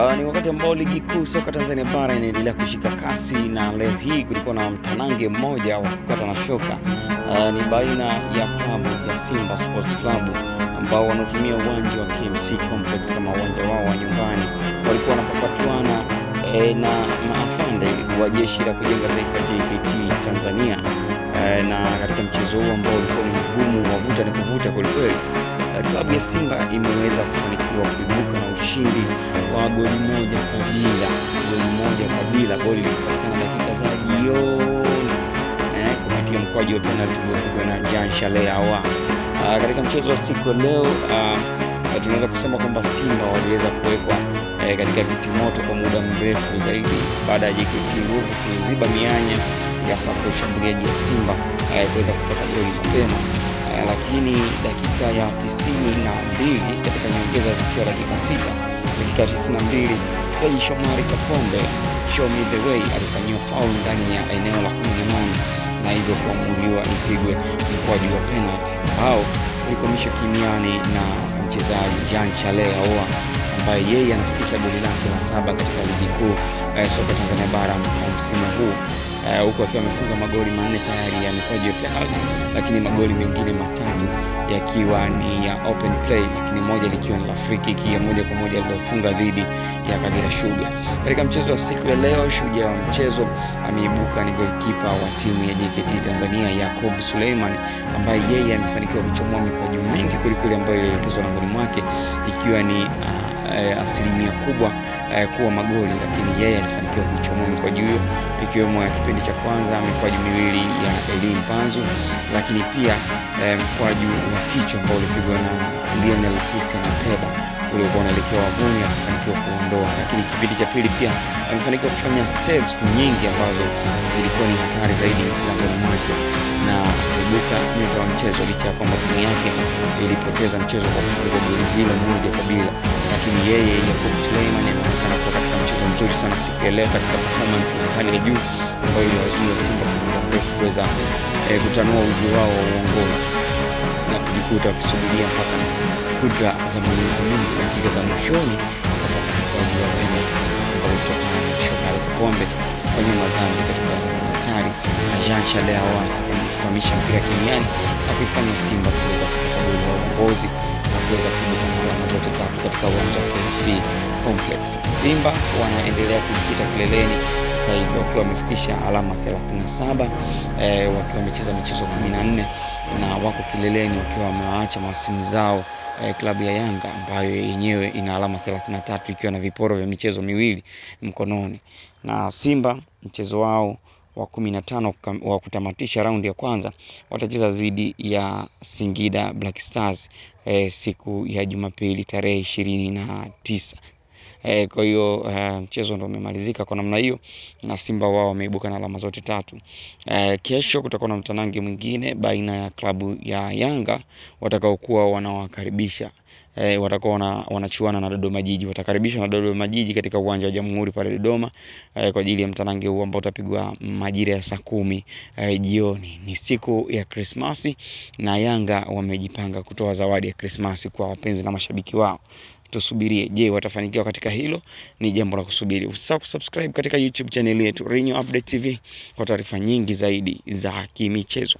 Ni wakati ambao ligi kuu soka Tanzania bara inaendelea kushika kasi, na leo hii kulikuwa na mtanange mmoja wa kukata na shoka. Ni baina ya klabu ya Simba Sports Club ambao wanatumia uwanja wa KMC Complex kama uwanja wao wa nyumbani. Walikuwa wanapapatuana na maafande wa jeshi la kujenga taifa JKT Tanzania, na katika mchezo huu ambao ulikuwa mgumu wa vuta ni kuvuta kweli, klabu ya Simba imeweza kufanikiwa kuibuka na ushindi wa goli moja kabila. Goli lilipatikana dakika za jioni kupitia mkwaju wa penalty uliopigwa na Jean Charles Ahoua. Katika mchezo wa siku ya leo tunaweza kusema kwamba Simba waliweza kuwekwa katika kitimoto kwa muda mrefu zaidi baada ya JKT kuziba mianya ya safu ya shambuliaji ya Simba kuweza kupata goli mapema. Lakini dakika ya 92 katika nyongeza zikiwa dakika 6, dakika 92 Said Shomari Kapombe show me the way alifanywa foul ndani ya eneo la 18 na hivyo kuamuliwa ipigwe mkwaju wa penalty ambao ulikomisha kimiani na mchezaji Jean Charles Ahoua ambaye yeye anafikisha goli lake la 7 katika ligi kuu soka Tanzania bara msimu huu, huko akiwa amefunga magoli 4 tayari ya mkwaju wa penalty, lakini magoli mengine matatu yakiwa ni ya open play, lakini moja likiwa ni la free kick ya moja kwa moja aliyofunga dhidi ya Kagera Sugar. Katika mchezo wa siku ya leo, shujaa wa mchezo ameibuka ni goalkeeper wa timu ya JKT Tanzania Jacob Suleiman, ambaye yeye amefanikiwa kuchomoa mikwaju mingi kuliko ambayo ilielekezwa na goli mwake, ikiwa ni asilimia kubwa kuwa magoli, lakini yeye alifanikiwa kuchomoa mikwaju hiyo, ikiwemo ya kipindi cha kwanza mikwaju miwili ya Elim Panzu, lakini pia mkwaju wa kichwa ambao ulipigwa na Lionel Christian Ateba uliokuwa unaelekea wavuni, akafanikiwa kuondoa. Lakini kipindi cha pili pia amefanikiwa kufanya saves nyingi ambazo zilikuwa ni hatari zaidi mlangoni mwake, na kuibuka nyota wa mchezo licha ya kwamba timu yake ilipoteza mchezo kwa kufunga goli hilo moja kabila. Lakini yeye Jacob Suleiman anaonekana kuwa katika mchezo mzuri sana siku ya leo, katika performance ya hali ya juu ambayo iliwazuia Simba kuweza kutanua uji wao wa uongozi na kujikuta wakisubiria mpaka kudra za Mwenyezi Mungu dakika za mwishoni wakapata mkwaju wa penalty ambao ulitokana na Shomari Kapombe kufanya madhambi katika hatari na Jean Charles Ahoua kufahamisha mpira kimiani na kuifanya Simba kuweza kupata goli la uongozi na kuweza kuibuka na alama zote tatu katika uwanja wa KMC Complex. Simba wanaendelea kujikita kileleni sasa hivi wakiwa wamefikisha alama 37, wakiwa wamecheza michezo 14 na wako kileleni wakiwa wamewaacha masimu zao klabu ya Yanga ambayo yenyewe ina alama 33 ikiwa na viporo vya michezo miwili mkononi. Na Simba mchezo wao wa 15 wa kutamatisha raundi ya kwanza watacheza dhidi ya Singida Black Stars siku ya Jumapili tarehe 29. Kwa hiyo mchezo ndio umemalizika kwa namna hiyo, na Simba wao wameibuka na alama zote tatu. Kesho kutakuwa na mtanange mwingine baina ya klabu ya Yanga watakaokuwa wanawakaribisha watakuwa wanachuana na Dodoma Jiji. Watakaribishwa na Dodoma Jiji katika uwanja wa Jamhuri pale Dodoma kwa ajili ya mtanange huu ambao utapigwa majira ya saa 10 jioni. Ni siku ya Krismasi na Yanga wamejipanga kutoa zawadi ya Krismasi kwa wapenzi na mashabiki wao. Tusubirie, je, watafanikiwa katika hilo? Ni jambo la kusubiri. Usisahau kusubscribe katika YouTube channel yetu Renyo Update TV kwa taarifa nyingi zaidi za kimichezo.